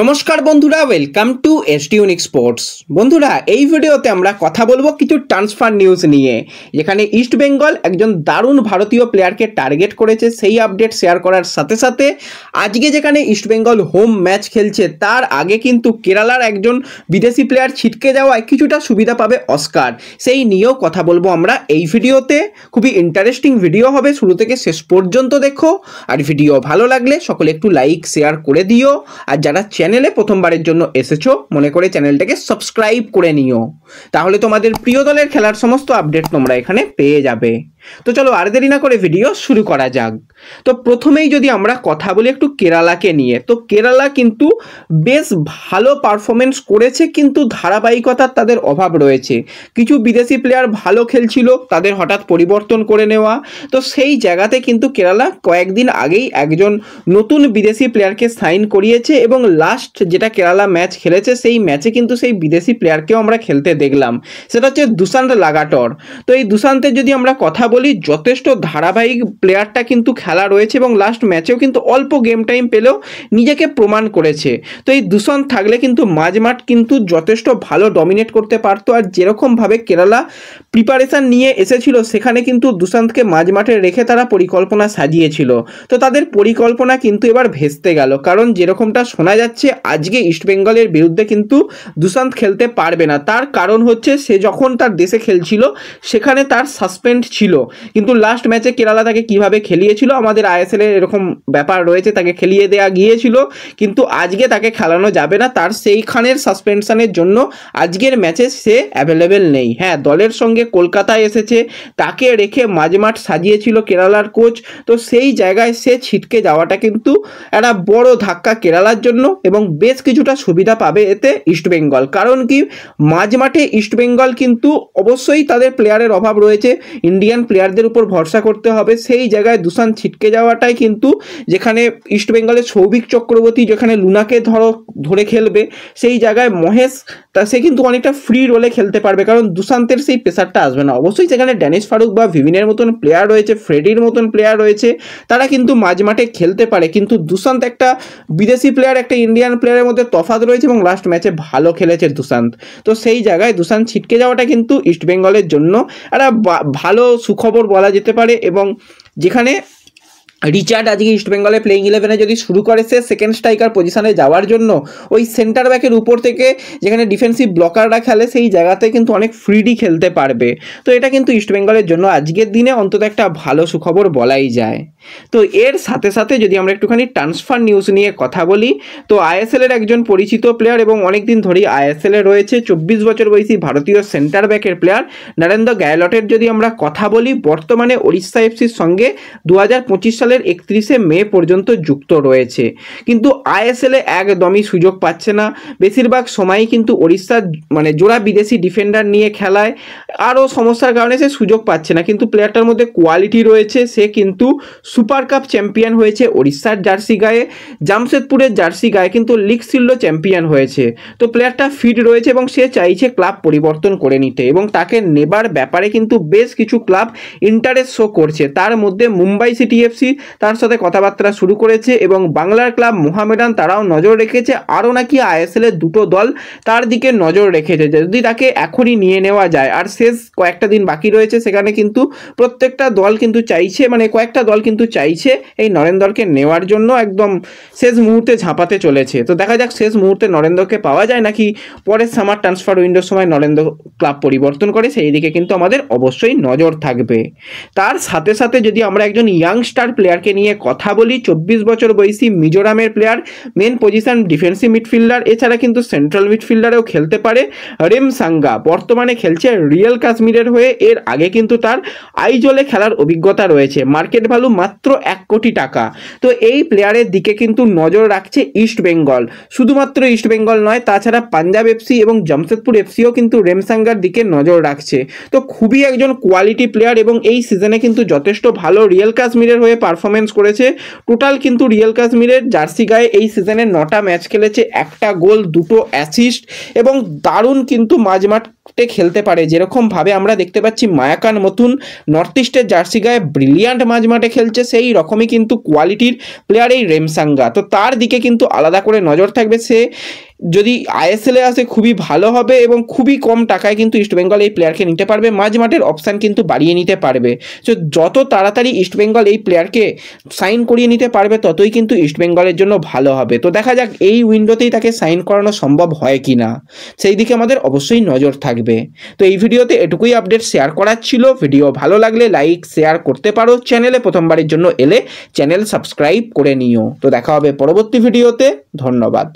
নমস্কার বন্ধুরা, welcome to ST unique sports. বন্ধুরা, এই ভিডিওতে আমরা কথা বলবো কিছু ট্রান্সফার নিউজ নিয়ে, যেখানে ইস্ট বেঙ্গল একজন দারুণ ভারতীয় প্লেয়ারকে টার্গেট করেছে। সেই আপডেট শেয়ার করার সাথে সাথে আজকে যেখানে ইস্ট বেঙ্গল হোম ম্যাচ খেলছে, তার আগে কিন্তু কেরালার একজন বিদেশি প্লেয়ার ছিটকে যাওয়ায় কিছুটা সুবিধা পাবে অস্কার, সেই নিয়েও কথা বলবো আমরা এই ভিডিওতে। খুবই ইন্টারেস্টিং ভিডিও হবে, শুরু থেকে শেষ পর্যন্ত দেখো। আর ভিডিও ভালো লাগলে সকলে একটু লাইক শেয়ার করে দিও। আর যারা চ্যানেলে প্রথমবারের জন্য এসেছো, মনে করে চ্যানেলটাকে সাবস্ক্রাইব করে নিও, তাহলে তোমাদের প্রিয় দলের খেলার সমস্ত আপডেট তোমরা এখানে পেয়ে যাবে। তো চলো আর দেরি না করে ভিডিও শুরু করা যাক। তো প্রথমেই যদি আমরা কথা বলি একটু কেরালাকে নিয়ে, তো কেরালা কিন্তু বেশ ভালো পারফরমেন্স করেছে, কিন্তু ধারাবাহিকতার তাদের অভাব রয়েছে। কিছু বিদেশি প্লেয়ার ভালো খেলছিল, তাদের হঠাৎ পরিবর্তন করে নেওয়া। তো সেই জায়গাতে কিন্তু কেরালা কয়েকদিন আগেই একজন নতুন বিদেশি প্লেয়ারকে সাইন করিয়েছে, এবং লাস্ট যেটা কেরালা ম্যাচ খেলেছে সেই ম্যাচে কিন্তু সেই বিদেশি প্লেয়ারকেও আমরা খেলতে দেখলাম, সেটা হচ্ছে দুসান্ত লাগাটর। তো এই দুসান্তের যদি আমরা কথা বলি, যথেষ্ট ধারাবাহিক প্লেয়ারটা কিন্তু খেলা রয়েছে, এবং লাস্ট ম্যাচেও কিন্তু অল্প গেম টাইম পেলেও নিজেকে প্রমাণ করেছে। তো এই দুসান্ত থাকলে কিন্তু মাঝমাঠ কিন্তু যথেষ্ট ভালো ডমিনেট করতে পারতো। আর যেরকমভাবে কেরালা প্রিপারেশান নিয়ে এসেছিল, সেখানে কিন্তু দুসান্তকে মাঝমাঠে রেখে তারা পরিকল্পনা সাজিয়েছিল। তো তাদের পরিকল্পনা কিন্তু এবার ভেস্তে গেল, কারণ যেরকমটা শোনা যাচ্ছে আজকে ইস্টবেঙ্গলের বিরুদ্ধে কিন্তু দুসান্ত খেলতে পারবে না। তার কারণ হচ্ছে, সে যখন তার দেশে খেলছিল সেখানে তার সাসপেন্ড ছিল, কিন্তু লাস্ট ম্যাচে কেরালা তাকে কিভাবে খেলিয়েছিল, আমাদের আইএসএলের এরকম ব্যাপার রয়েছে, তাকে খেলিয়ে দেওয়া গিয়েছিল, কিন্তু আজকে তাকে খেলানো যাবে না। তার সেইখানের সাসপেনশনের জন্য আজকের ম্যাচে সে অ্যাভেলেবেল নেই। হ্যাঁ, দলের সঙ্গে কলকাতায় এসেছে, তাকে রেখে মাঝমাঠ সাজিয়েছিল কেরালার কোচ। তো সেই জায়গায় সে ছিটকে যাওয়াটা কিন্তু একটা বড় ধাক্কা কেরালার জন্য, এবং বেশ কিছুটা সুবিধা পাবে এতে ইস্টবেঙ্গল। কারণ কি, মাঝমাঠে ইস্টবেঙ্গল কিন্তু অবশ্যই তাদের প্লেয়ারের অভাব রয়েছে, ইন্ডিয়ান প্লেয়ারদের উপর ভরসা করতে হবে। সেই জায়গায় দুসান্ত ছিটকে যাওয়াটাই কিন্তু, যেখানে ইস্টবেঙ্গলের সৌভিক চক্রবর্তী যেখানে লুনাকে ধরে খেলবে, সেই জায়গায় মহেশ সে কিন্তু অনেকটা ফ্রি রোলে খেলতে পারবে, কারণ দুসান্তের সেই প্রেসারটা আসবে না। অবশ্যই সেখানে ড্যানিশ ফারুক বা ভিভিনের মতন প্লেয়ার রয়েছে, ফ্রেডির মতন প্লেয়ার রয়েছে, তারা কিন্তু মাঝমাঠে খেলতে পারে, কিন্তু দুসান্ত একটা বিদেশি প্লেয়ার একটা ইন্ডিয়ান প্লেয়ারের মধ্যে তফাৎ রয়েছে, এবং লাস্ট ম্যাচে ভালো খেলেছে দুসান্ত। তো সেই জায়গায় দুসান্ত ছিটকে যাওয়াটা কিন্তু ইস্টবেঙ্গলের জন্য একটা ভালো সুখবর বলা যেতে পারে। এবং যেখানে রিচার্ড আজকে ইস্টবেঙ্গলে প্লেইং 11-এ যদি শুরু করে সে সেকেন্ড স্ট্রাইকার পজিশনে যাওয়ার জন্য, ওই সেন্টার ব্যাকের উপর থেকে যেখানে ডিফেন্সিভ ব্লকাররা খেলে সেই জায়গাতে কিন্তু অনেক ফ্রিডি খেলতে পারবে। তো এটা কিন্তু ইস্টবেঙ্গলের জন্য আজকের দিনে অন্তত একটা ভালো সুখবর বলাই যায়। তো এর সাথে সাথে যদি আমরা একটুখানি ট্রান্সফার নিউজ নিয়ে কথা বলি, তো আইএসএলের একজন পরিচিত প্লেয়ার এবং অনেকদিন ধরেই আইএসএলে রয়েছে, 24 বছর বয়সী ভারতীয় সেন্টার ব্যাকের প্লেয়ার নরেন্দ্র গ্যায়লটের যদি আমরা কথা বলি, বর্তমানে ওড়িশা এফসির সঙ্গে 2025 সালের 31শে মে পর্যন্ত যুক্ত রয়েছে, কিন্তু আইএসএলে একদমই সুযোগ পাচ্ছে না। বেশিরভাগ সময়ই কিন্তু ওড়িশার জোড়া বিদেশি ডিফেন্ডার নিয়ে খেলায় আরও সমস্যার কারণে সে সুযোগ পাচ্ছে না। কিন্তু প্লেয়ারটার মধ্যে কোয়ালিটি রয়েছে, সে কিন্তু সুপার কাপ চ্যাম্পিয়ন হয়েছে ওড়িশার জার্সি গায়ে, জামশেদপুরের জার্সি গায়ে কিন্তু লিগ শিল্ডও চ্যাম্পিয়ন হয়েছে। তো প্লেয়ারটা ফিট রয়েছে, এবং সে চাইছে ক্লাব পরিবর্তন করে নিতে, এবং তাকে নেবার ব্যাপারে কিন্তু বেশ কিছু ক্লাব ইন্টারেস্ট শো করছে। তার মধ্যে মুম্বাই সিটি এফসি তার সাথে কথাবার্তা শুরু করেছে, এবং বাংলার ক্লাব মোহামেডান তারাও নজর রেখেছে। আরও নাকি আইএসএলের দুটো দল তার দিকে নজর রেখেছে, যদি তাকে এখনই নিয়ে নেওয়া যায়। আর শেষ কয়েকটা দিন বাকি রয়েছে, সেখানে কিন্তু প্রত্যেকটা দল কিন্তু চাইছে, কয়েকটা দল কিন্তু চাইছে এই নরেন্দ্রকে নেওয়ার জন্য, একদম শেষ মুহূর্তে ঝাঁপাতে চলেছে। তো দেখা যাক শেষ মুহূর্তে নরেন্দ্রকে পাওয়া যায় নাকি পরের সামার ট্রান্সফার উইন্ডোর সময় নরেন্দ্র ক্লাব পরিবর্তন করে, সেই দিকে কিন্তু আমাদের অবশ্যই নজর থাকবে। তার সাথে সাথে যদি আমরা একজন ইয়াংস্টার প্লেয়ারকে নিয়ে কথা বলি, 24 বছর বয়সী মিজোরামের player, main position defensive midfielder, এছাড়া কিন্তু সেন্ট্রাল মিডফিল্ডারেও খেলতে পারে। রেমসাঙ্গা বর্তমানে খেলছে রিয়েল কাশ্মীরের হয়ে, এর আগে কিন্তু তার আইজলে খেলার অভিজ্ঞতা রয়েছে। মার্কেট ভ্যালু মাত্র 1 কোটি টাকা। তো এই প্লেয়ারের দিকে কিন্তু নজর রাখছে ইস্টবেঙ্গল, শুধুমাত্র ইস্টবেঙ্গল নয়, তাছাড়া পাঞ্জাব এফসি এবং জামশেদপুর এফসিও কিন্তু রেমসাঙ্গার দিকে নজর রাখছে। তো খুবই একজন কোয়ালিটি প্লেয়ার, এবং এই সিজনে কিন্তু যথেষ্ট ভালো রিয়েল কাশ্মীরের হয়ে পারফরমেন্স করেছে। টোটাল কিন্তু রিয়েল কাশ্মীরের জার্সি গায়ে এই সিজনে 9টা ম্যাচ খেলেছে, 1টা গোল 2টো অ্যাসিস্ট, এবং দারুণ কিন্তু মাঝমাঠ খেলতে পারে, যেরকমভাবে আমরা দেখতে পাচ্ছি মায়াকান মতুন নর্থ ইস্টের জার্সি গায়ে ব্রিলিয়ান্ট মাঝমাঠে খেলছে, সেই রকমই কিন্তু কোয়ালিটির প্লেয়ার এই রেমসাঙ্গা। তো তার দিকে কিন্তু আলাদা করে নজর থাকবে, সে যদি আইএসএলে আসে খুবই ভালো হবে এবং খুবই কম টাকায় কিন্তু ইস্টবেঙ্গল এই প্লেয়ারকে নিতে পারবে, মাঝমাঠের অপশান কিন্তু বাড়িয়ে নিতে পারবে। তো যত তাড়াতাড়ি ইস্টবেঙ্গল এই প্লেয়ারকে সাইন করিয়ে নিতে পারবে ততই কিন্তু ইস্টবেঙ্গলের জন্য ভালো হবে। তো দেখা যাক এই উইন্ডোতেই তাকে সাইন করানো সম্ভব হয় কি না, সেই দিকে আমাদের অবশ্যই নজর থাকবে। তো এই ভিডিওতে এটুকুই আপডেট শেয়ার করার ছিল। ভিডিও ভালো লাগলে লাইক শেয়ার করতে পারো, চ্যানেলে প্রথমবারের জন্য এলে চ্যানেল সাবস্ক্রাইব করে নিও। তো দেখা হবে পরবর্তী ভিডিওতে, ধন্যবাদ।